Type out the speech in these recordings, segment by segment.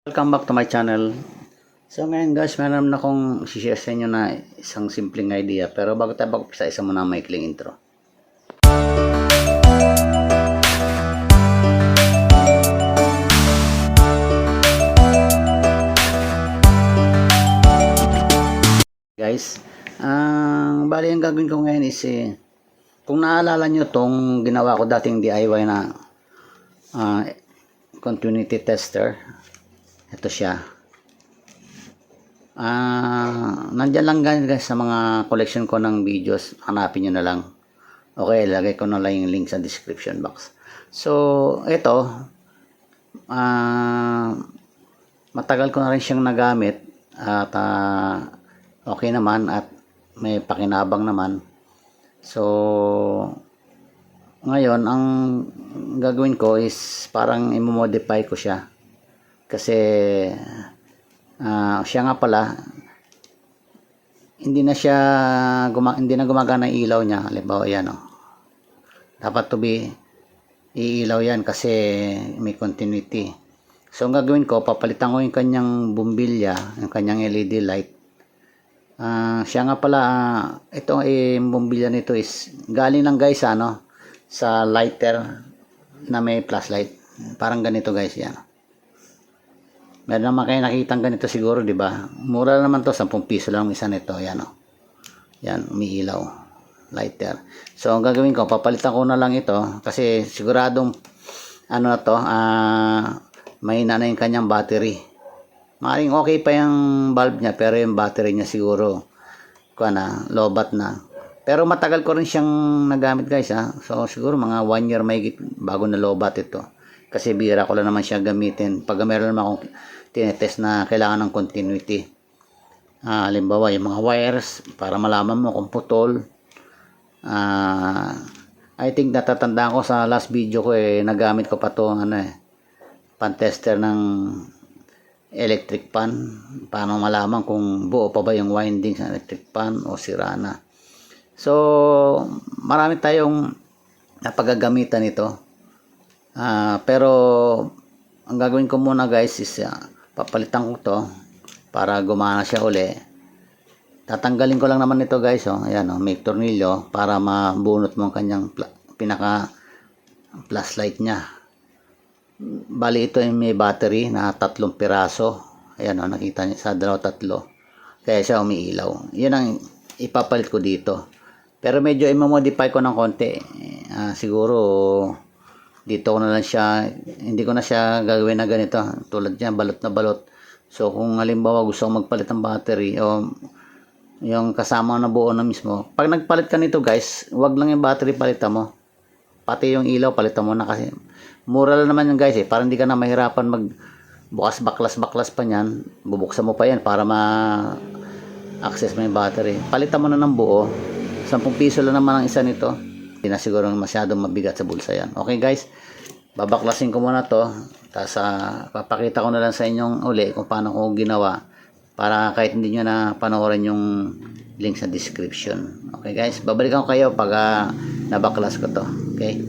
Welcome back to my channel. So ngayon guys, meron na akong share sa inyo na isang simpleng idea. Pero bago tayo mag-umpisa, isa muna ang maikling intro. Guys, bali ang gagawin ko ngayon is kung naalala nyo tong ginawa ko dating DIY na continuity tester. Ito siya. Nandyan lang guys sa mga collection ko ng videos. Hanapin nyo na lang. Okay, ilagay ko na lang yung link sa description box. So, ito. Matagal ko na rin siyang nagamit. At okay naman. At may pakinabang naman. So, ngayon, ang gagawin ko is parang i-modify ko siya. Kasi siya nga pala hindi na gumagana ang ilaw niya. Halimbawa yan, dapat to be iilaw yan kasi may continuity. So ang gagawin ko, papalitan ko yung kanyang bumbilya, yung kanyang LED light. Siya nga pala, ito bumbilya nito is galing lang guys sa lighter na may flashlight. Parang ganito guys, yan. Meron naman kayo nakitang ganito siguro, di ba? Mura naman to, 10 piso lang isa nito. Yan, yan, umiilaw. Lighter. So, ang gagawin ko, papalitan ko na lang ito kasi siguradong na to, mahina na yung kanyang battery. Maaaring okay pa yung bulb niya, pero yung battery niya siguro lobat na. Pero matagal ko rin siyang nagamit guys, So, siguro mga 1 year mahigit bago na lobat ito. Kasi bira ko lang naman siya gamitin. Pag meron naman akong tinetest na kailangan ng continuity. Halimbawa, yung mga wires, para malaman mo kung putol. I think natatandaan ko sa last video ko, nagamit ko pa to pan-tester ng electric pan. Paano malaman kung buo pa ba yung winding sa electric pan o sira na. So, marami tayong napagagamitan ito. Pero ang gagawin ko muna guys is papalitan ko to para gumana siya uli. Tatanggalin ko lang naman ito guys, ayan, may tornilyo para mabunot mo ang kanyang pinaka flashlight niya. Bali ito ay may battery na 3 piraso. Ayan, nakita niyo sa 2-3 kaya siya umiilaw. Yan ang ipapalit ko dito. Pero medyo i-modify ko ng konti. Siguro dito ko na lang siya, hindi ko na siya gagawin na ganito. Tulad niya, balot na balot. So, kung halimbawa gusto ko magpalit ng battery o yung kasama na buo na mismo. Pag nagpalit ka nito guys, wag lang yung battery palitan mo. Pati yung ilaw palitan mo na kasi mura lang naman yung guys para hindi ka na mahirapan bukas baklas pa niyan. Bubuksan mo pa yan para ma-access mo yung battery. Palitan mo na ng buo. 10 piso lang naman ang isa nito. Hindi na siguro masyadong mabigat sa bulsa yan. Okay guys, babaklasin ko muna to. Tapos papakita ko na lang sa inyong uli kung paano ko ginawa. Para kahit hindi nyo na panoorin yung link sa description. Okay guys, babalikan ko kayo pag nabaklas ko to. Okay.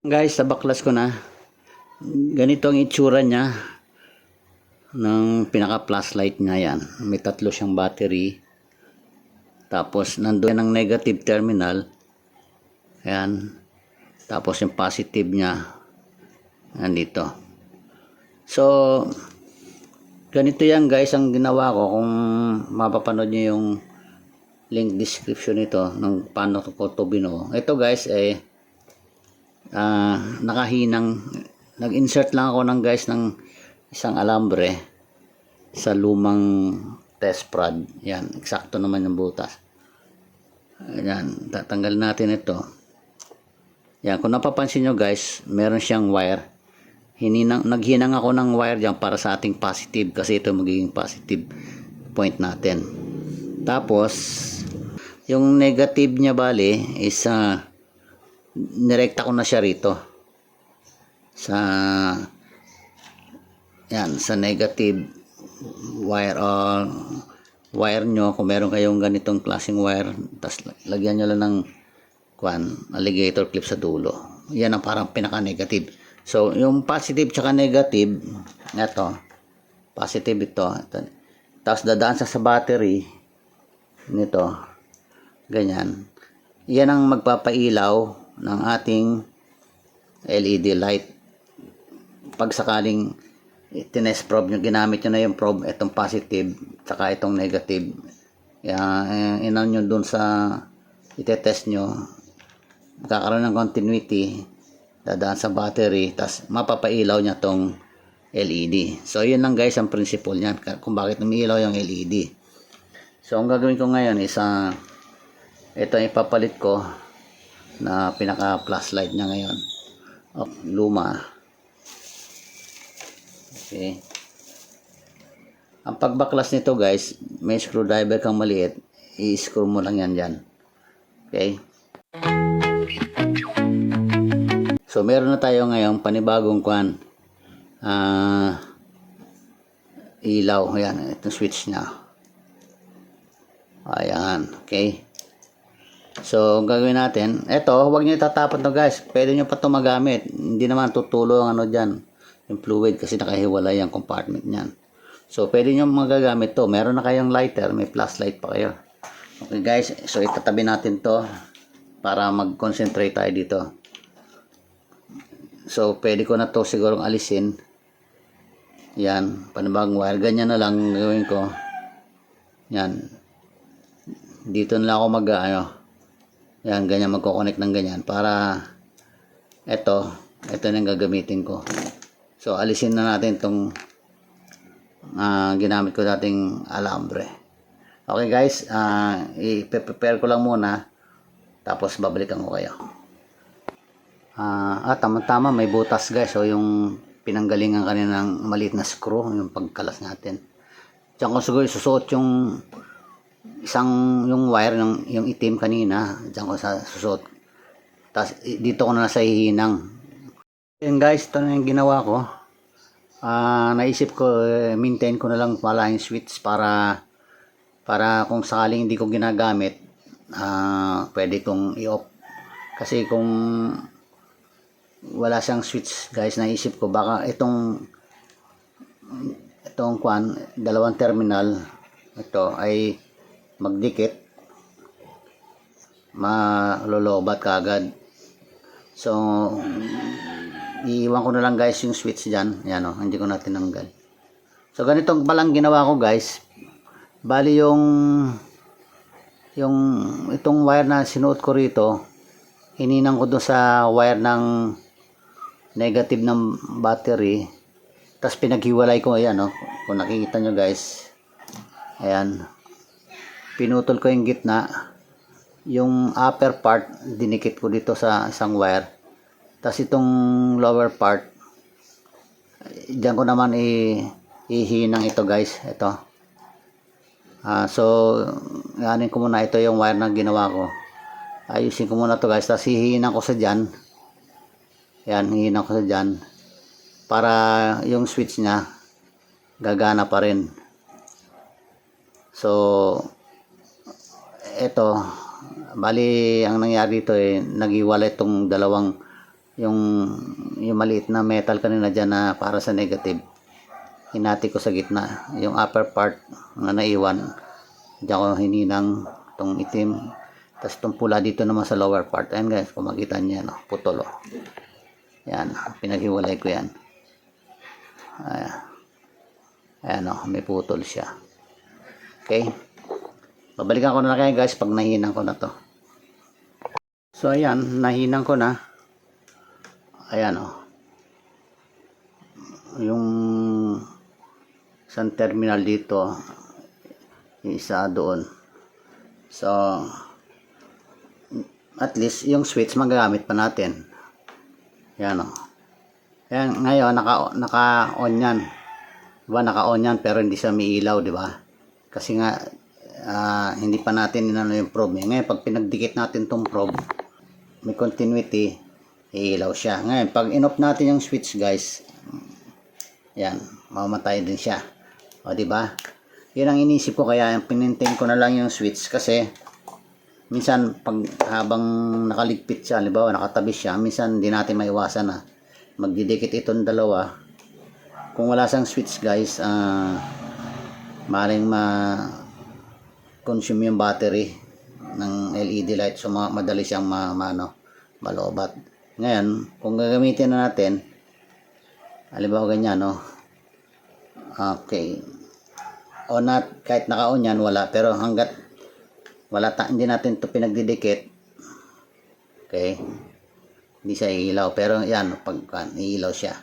Guys, nabaklas ko na. Ganito ang itsura niya ng pinaka flashlight niya yan. May 3 siyang battery. Tapos nandoon ang negative terminal. Ayan. Tapos yung positive niya nandito. So ganito yan guys ang ginawa ko. Kung mapapanood niyo yung link description nito ng paano ko to binuo. Ito guys nakahinang, nag-insert lang ako ng isang alambre sa lumang test prod. Yan, eksakto naman yung butas. Ayan, tatanggalin natin ito. Yan, kung napapansin nyo guys, meron siyang wire. Naghinang ako ng wire dyan para sa ating positive kasi ito magiging positive point natin. Tapos yung negative niya bali is nirekta ko na siya rito. sa yan, sa negative wire o wire nyo. Kung meron kayong ganitong klaseng wire, tas lagyan nyo lang ng alligator clip sa dulo. Yan ang parang pinaka negative. So yung positive tsaka negative, ito positive ito. Tapos dadaan sa battery nito, ganyan. Yan ang magpapailaw ng ating LED light. Pag sakaling tinest probe nyo, ginamit nyo na yung probe, itong positive saka itong negative, inan nyo dun sa itetest nyo, magkakaroon ng continuity, dadaan sa battery, tas mapapailaw nya tong LED. So yun lang guys ang principle niyan kung bakit umiilaw yung LED. So ang gagawin ko ngayon is ito ipapalit ko na pinaka flashlight niya ngayon. Luma. Okay. Ang pagbaklas nito guys, may screwdriver kang maliit, i-screw mo lang yan dyan. Okay. So meron na tayo ngayon panibagong ilaw. Ayan, itong switch nya. Ayan, okay. So gagawin natin, eto, huwag niyo itatapon to guys. Pwede niyo pa ito magamit. Hindi naman tutulo ang dyan, yung fluid, kasi nakahiwalay ang compartment niyan. So pwede niyo magagamit to. Meron na kayong lighter, may flashlight pa kayo. Okay guys, so itatabi natin to para mag-concentrate tayo dito. So pwede ko na to sigurong alisin. Yan, panibagong wire. Ganyan na lang gawin ko. Yan. Dito na lang ako yan, ganyan, magkoconnect ng ganyan para ito na yung gagamitin ko. So alisin na natin itong ginamit ko dating alambre. Okay guys, i-prepare ko lang muna, tapos babalikan ko kayo. Tama-tama, may butas guys. So yung pinanggalingan kanina ng maliit na screw, yung pagkalas natin. Diyan ko siguro susuot yung yung wire yung itim kanina. Diyan ko susuot. Tapos dito ko na sa hihinang. Yan guys, ito na yung ginawa ko. Naisip ko, maintain ko na lang pala yung switch para kung sakaling hindi ko ginagamit, pwede kong i-off. Kasi kung wala siyang switch guys, naisip ko baka itong dalawang terminal ito ay magdikit, malolobat kagad. So iiwan ko na lang guys yung switch dyan. Yan o, hindi ko na tinanggal. So ganitong palang ginawa ko guys. Bali itong wire na sinuot ko rito, hininang ko doon sa wire ng negative ng battery, tapos pinaghiwalay ko. Ayan o, kung nakikita nyo guys, ayan, pinutol ko yung gitna, yung upper part dinikit ko dito sa isang wire, tapos itong lower part diyan ko naman ihinang ito guys. Ito so yanin ko muna, ito yung wire na ginawa ko. Ayusin ko muna to guys, tapos hihinang ko sa dyan. Yan, hihinang ko sa dyan para yung switch nya gagana pa rin. So eto, bali ang nangyari dito naghiwalay itong dalawang, yung maliit na metal kanina dyan na para sa negative, hinati ko sa gitna. Yung upper part na naiwan, dyan ko hininang itong itim, tapos itong pula dito naman sa lower part. Ayan guys, kung makita nyo yan, putol o. Yan, pinaghiwalay ko yan. Ayan o, may putol siya. Okay, babalikan ko na kayo guys pag nahinang ko na to. So ayan, nahinang ko na. Ayan o, yung isang terminal dito, isa doon. So at least yung switch magagamit pa natin. Yan o. Ayan, ngayon naka-on yan. Diba, naka-on yan pero hindi siya umiilaw, diba? Kasi nga hindi pa natin inano yung probe. Ngayon pag pinagdikit natin tong probe, may continuity, iilaw siya. Ngayon, pag in-off natin yung switch guys, yan, mamamatay din siya. O, diba? Yan ang inisip ko, kaya pinintain ko na lang yung switch kasi minsan pag habang nakaligpit siya, halimbawa nakatabi siya, minsan hindi natin maiwasan na magdidikit itong dalawa. Kung wala sang switch guys, maaaring ma-consume yung battery ng LED light, so madali siyang malobat. Ngayon, kung gagamitin na natin, halimbawa ganyan, no? Okay. O not, kahit naka-on yan, wala. Pero hanggat wala, hindi natin ito pinagdidikit, okay, hindi siya iilaw. Pero yan, pag iilaw siya.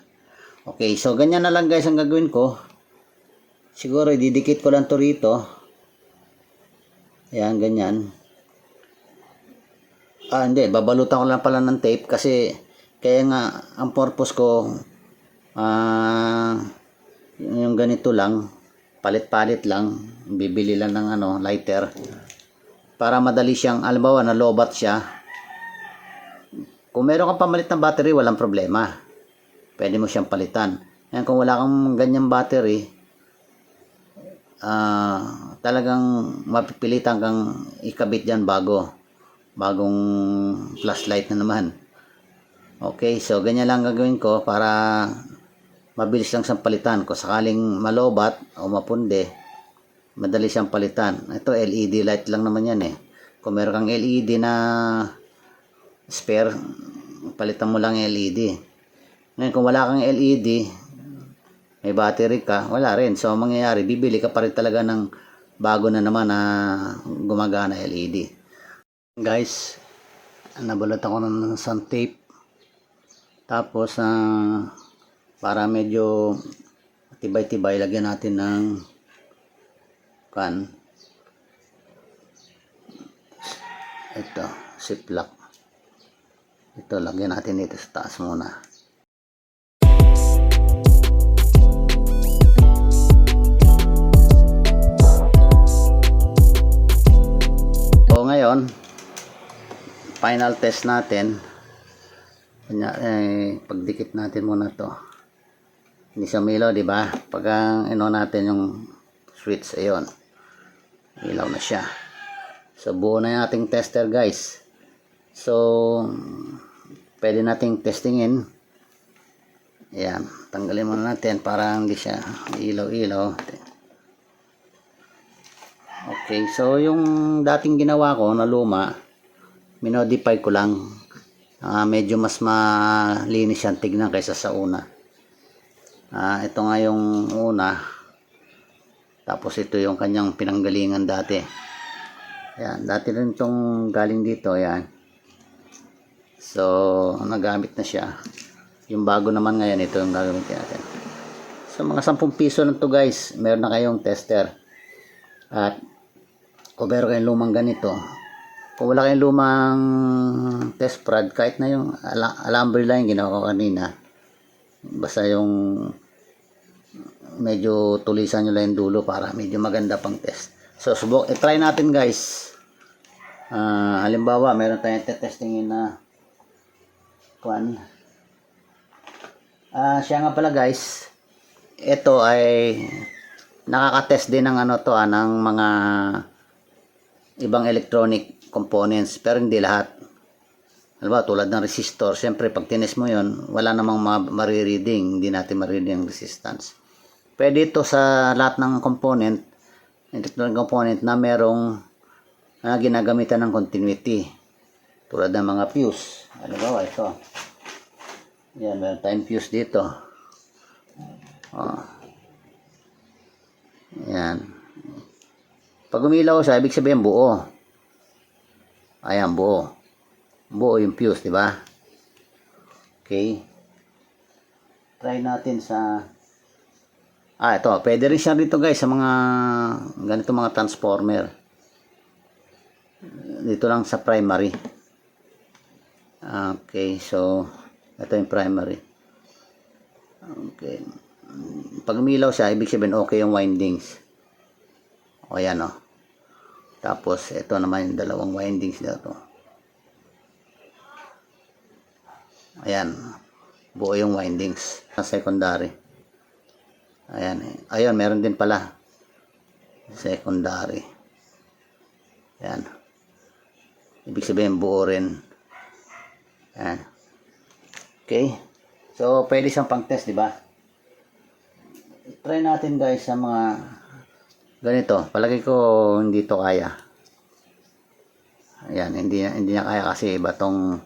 Okay, so ganyan na lang guys ang gagawin ko. Siguro, didikit ko lang to rito. Ayan, ganyan. Hindi, babalutan ko lang pala ng tape kasi kaya nga, ang purpose ko, yung ganito lang, palit-palit lang, bibili lang ng lighter para madali siyang, halimbawa na lobat siya, kung meron kang pamalit ng battery walang problema, pwede mo siyang palitan. Ngayon, kung wala kang ganyang battery, talagang mapipilitan kang ikabit dyan bagong flashlight na naman. Okay, so ganyan lang gagawin ko para mabilis lang siyang palitan. Kung sakaling malobat o mapunde, madali siyang palitan. Ito LED light lang naman yan eh. Kung meron kang LED na spare, palitan mo lang LED. Ngayon kung wala kang LED, may battery ka, wala rin. So mangyayari, bibili ka pa rin talaga ng bago na naman na gumagana LED. Guys, nabalot ako ng sun tape. Tapos para medyo tibay-tibay, lagyan natin ng ito, ziplock. Ito, lagyan natin dito sa taas muna. So ngayon, final test natin. Pagdikit natin muna to, hindi siya milaw, di ba? Pag natin yung switch, ayun, ilaw na siya. So buo na yung ating tester guys. So pwede nating testingin. Ayan, tanggalin muna natin para hindi siya ilaw-ilaw. Okay, so yung dating ginawa ko na luma, minodify ko lang. Medyo mas malinis siyang tignan kaysa sa una. Ito nga yung una. Tapos ito yung kanyang pinanggalingan dati. Ayan, dati rin itong galing dito. Ayan. So, nagamit na siya. Yung bago naman ngayon, ito yung gagamitin natin. So, mga 10 piso na to guys. Meron na kayong tester. At kung meron kayong lumang ganito, kung wala kayong lumang test prod, kahit na yung alambre lang yung ginawa ko kanina, basta yung medyo tulisan nyo lang yung dulo para medyo maganda pang test. So try natin guys. Halimbawa meron tayong testingin na siya nga pala guys, ito ay nakaka-test din ng ng mga ibang electronic components, pero hindi lahat. Halimbawa, tulad ng resistor, siyempre pag tinest mo yon, wala namang marireading, hindi natin marireading ang resistance. Pwede ito sa lahat ng component, electronic component na merong ginagamitan ng continuity, tulad ng mga fuse. Halimbawa, ito. Yan, meron tayong fuse dito. Yan. Pag umilaw siya, ibig sabihin buo. Ayan, buo. Buo yung fuse, di ba? Okay. Try natin sa ito, pwede rin siya dito guys sa mga ganito mga transformer. Dito lang sa primary. Okay, so ito yung primary. Okay. Pag umilaw siya, ibig sabihin okay yung windings. O yan o. Tapos ito naman yung dalawang windings dito. Ayan, buo yung windings sa secondary. Ayan, ayun, meron din pala secondary. Ayan, ibig sabihin buo rin. Ayan. Okay, so pwede siyang pang test, di ba? Try natin guys sa mga ganito. Palagi ko hindi to kaya. Ayan, hindi niya kaya kasi iba tong,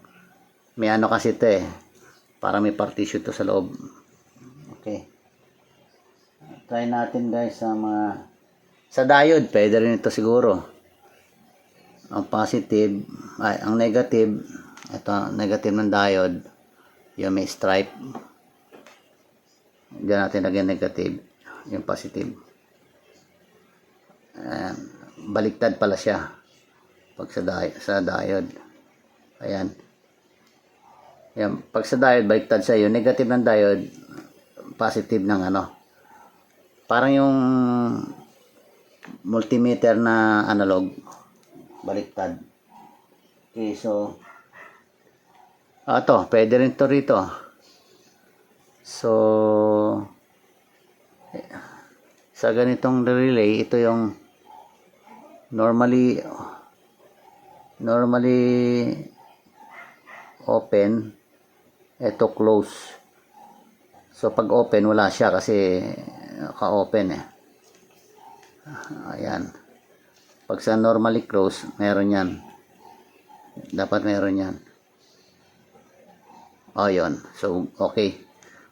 may ano kasi ito eh, para may partition to sa loob. Okay, try natin guys sa mga, sa diode pwede rin ito siguro. Ang positive ay ang negative, ito negative ng diode, yung may stripe, diyan natin lagyan negative, yung positive. Ayan, baliktad pala siya pag sa diode. Ayan. Yan, pag sa diode baliktad siya, yung negative ng diode positive ng ano. Parang yung multimeter na analog baliktad. Okay, so ito, pwede rin to rito. So sa ganitong relay, ito yung normally open, ito close. So pag open wala siya kasi naka-open eh. Ayan. Pag sa normally close, meron yan. Dapat meron yan. O yun. So okay.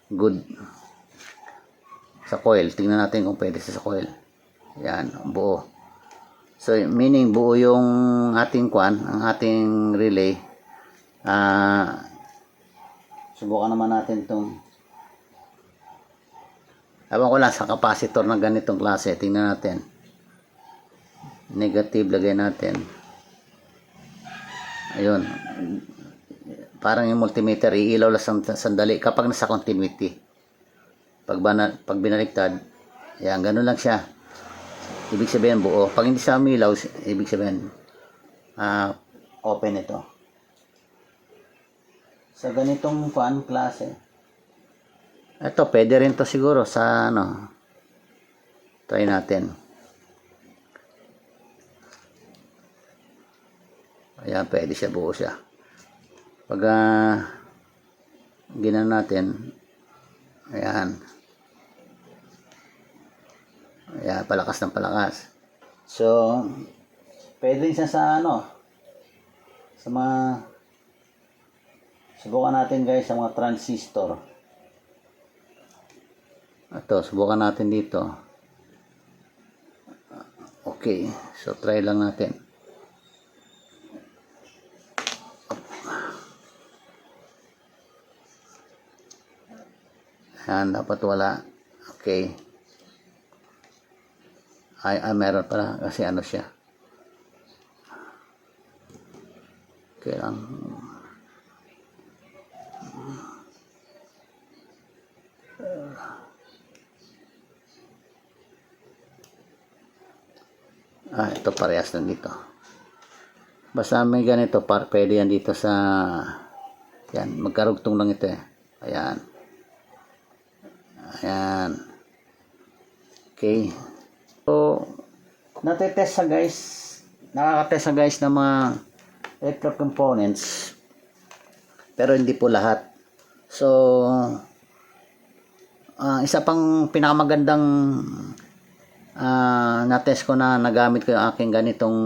Good. Sa coil, tingnan natin kung pwede sa coil. Ayan, buo. So meaning buo yung ating ang ating relay. Subukan naman natin itong, ewan ko lang sa capacitor ng ganitong klase. Tingnan natin. Negative, lagay natin. Ayun. Parang yung multimeter, iilaw lang sandali kapag nasa continuity. Pag binaliktad, yan, ganun lang siya. Ibig sabihin buo. Pag hindi siya umilaw, ibig sabihin open ito. Sa ganitong klase, ito pwede rin to siguro sa ano. Try natin. Ayan, pwede siya, buo siya. Pag ginan natin, ayan. Ayan, palakas ng palakas. So pwede rin siya sa ano, sa mga, subukan natin guys sa mga transistor. Ito, subukan natin dito. Okay, so try lang natin. Ayan, dapat wala. Okay. Ay, meron pala kasi ano siya. Okay lang. Ito parehas lang dito. Basta may ganito, pwede yan dito sa, yan, magkarugtong lang ito eh. Ayan. Ayan. Okay. So, nakakatest sa guys ng mga electric components, pero hindi po lahat. So, isa pang pinakamagandang na-test ko na nagamit ko yung aking ganitong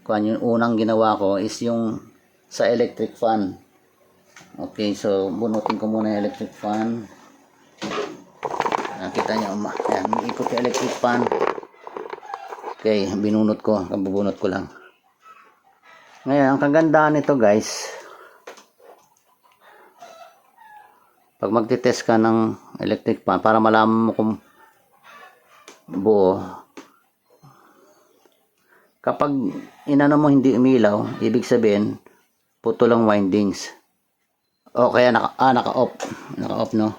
yung unang ginawa ko is yung sa electric fan. Okay, so bunutin ko muna yung electric fan. Nakita nyo, yan, ikot yung electric fan. Okay, binunot ko, kabubunot ko lang. Ngayon, ang kagandahan nito guys, pag magtitest ka ng electric fan, para malaman mo kung buo, kapag inano mo hindi umilaw, ibig sabihin putol ang windings. O kaya naka-off. Naka-off, no?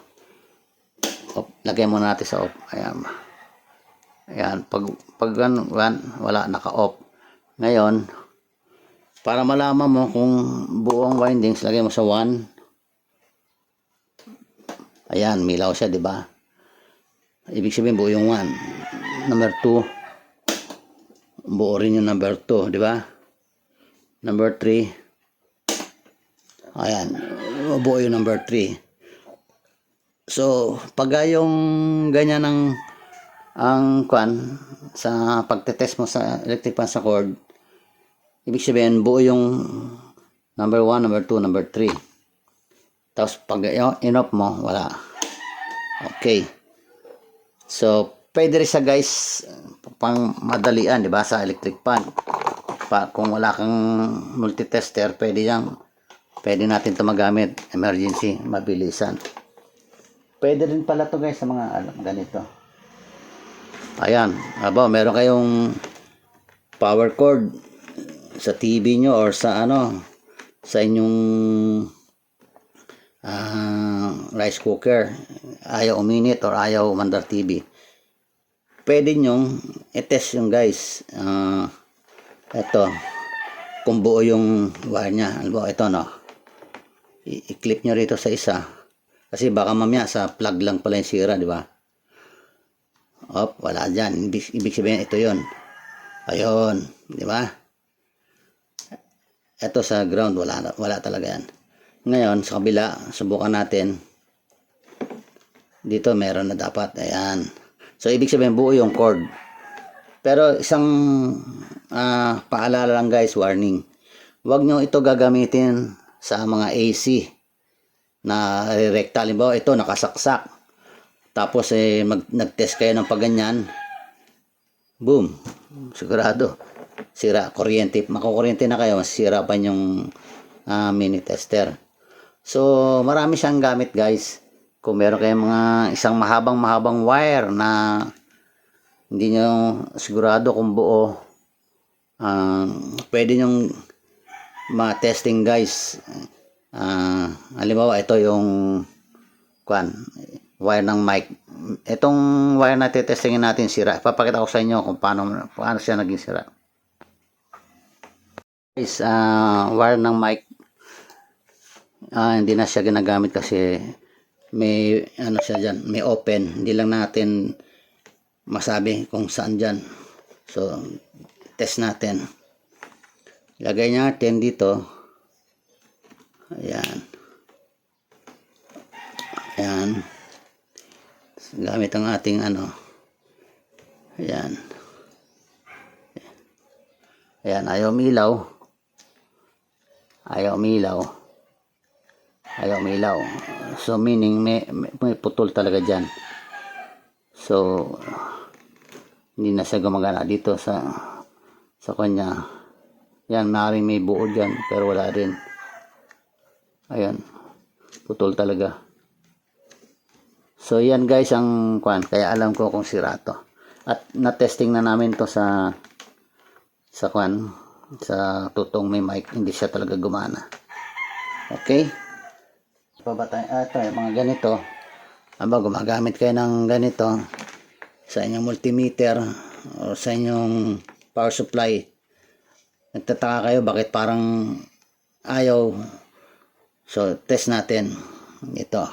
Off. Lagay muna natin sa off. Ayan. Ayan. Pag wala, naka-off. Ngayon, para malaman mo kung buo ang windings, lagay mo sa 1. Ayan, milaw siya, di ba? Ibig sabihin buo yung 1. Number 2, buo rin yung number 2, di ba? Number 3, ayan, buo yung number 3. So, pag yung ganyan ang kwan sa pagtetest mo sa electric fan sa cord, ibig sabihin buo yung number 1, number 2, number 3. Tapos pag in-off mo, wala. Okay. So, pwede rin siya guys pang madalian, di ba, sa electric fan. Kung wala kang multitester, pwede natin ito magamit. Emergency, mabilisan. Pwede rin pala to guys sa mga ganito. Ayan, meron kayong power cord sa TV nyo or sa sa inyong rice cooker, ayaw uminit or ayaw umandar TV, pwede nyong i-test yung guys. Ito, kung buo yung wire nya, ito i-clip nyo rito sa isa, kasi baka mamaya sa plug lang pala yung sira, di ba? Wala dyan. Ibig sabihin ito yon. Ayun, di ba? Ito sa ground, wala talaga yan. Ngayon, sa kabila, subukan natin. Dito, meron na dapat. Ayan. So, ibig sabihin, buo yung cord. Pero, isang paalala lang guys, warning. Huwag nyo ito gagamitin sa mga AC na rekta. Halimbawa, ito, nakasaksak. Tapos, nag-test kayo ng paganyan. Boom. Sigurado. Sira, kuryente. Makukuryente na kayo, masisira pa yung mini tester. So, marami siyang gamit guys. Kung meron kayong mga isang mahabang wire na hindi nyo sigurado kung buo, pwede nyong ma-testing guys. Halimbawa, ito yung wire ng mic. Itong wire na testingin natin sira. Ipapakita ko sa inyo kung paano siya naging sira. Guys, wire ng mic, hindi na siya ginagamit kasi may siya dyan, may open. Hindi lang natin masabi kung saan dyan. So, test natin. Lagay natin dito. Ayan. Ayan. Gamit ang ating Ayan. Ayan, ayaw umilaw. So meaning may putol talaga dyan. So hindi na siya gumagana dito sa kanya. Yan, maaaring may buo dyan pero wala rin. Ayan, putol talaga. So yan guys ang kaya alam ko kung sira to. At na-testing na namin to sa tutong may mic, hindi siya talaga gumana. Okay? Ito yung mga ganito. Gumagamit kayo ng ganito sa inyong multimeter o sa inyong power supply. Nagtataka kayo bakit parang ayaw. So, test natin. Ito.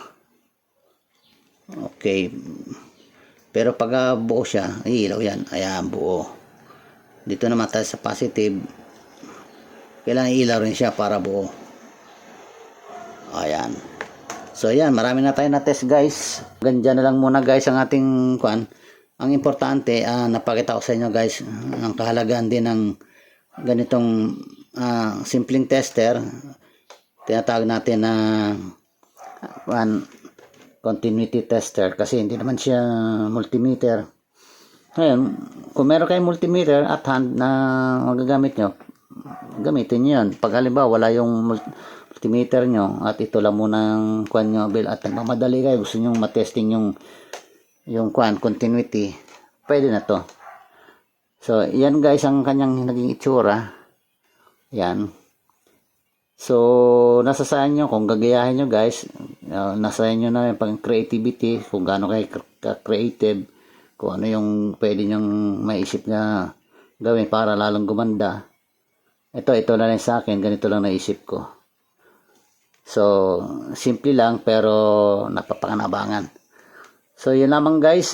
Okay. Pero pag buo siya, ilaw yan. Ayan, buo. Dito naman tayo sa positive. Kailangan ilaw rin siya para buo. Ayan. So, ayan. Marami na tayo na test guys. Ganyan na lang muna guys ang ating Ang importante, napakita ko sa inyo guys, ang kahalagaan din ng ganitong simpleng tester. Tinatawag natin na continuity tester kasi hindi naman siya multimeter. Ngayon, kung meron kayong multimeter at hand na magagamit nyo, gamitin nyo yan. Pag halimbawa wala yung multimeter nyo at ito lang muna ang nyo at nagmamadali kayo, gusto nyo matesting yung continuity, pwede na to. So, yan guys ang kanyang naging itsura. Yan. So, nasa sa inyo kung gagayahin nyo guys, nasa inyo na yung pang creativity, kung gaano kayo creative, kung ano yung pwede nyong maisip na gawin para lalong gumanda. Ito na lang sa akin, ganito lang naisip ko. So, simple lang pero napapakinabangan. So, yun lamang guys.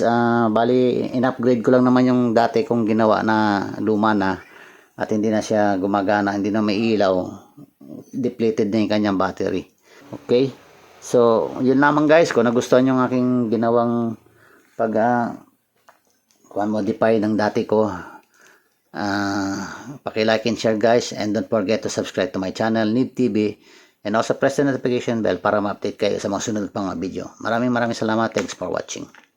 Bali, in-upgrade ko lang naman yung dati kong ginawa na luma na at hindi na siya gumagana, hindi na may ilaw. Depleted na yung kanyang battery. Okay? So, yun lamang guys. Kung nagustuhan yung aking ginawang modify ng dati ko, paki-like and share guys, and don't forget to subscribe to my channel Need TV, and also press the notification bell para ma-update kayo sa mga sunod pang mga video. Maraming salamat. Thanks for watching.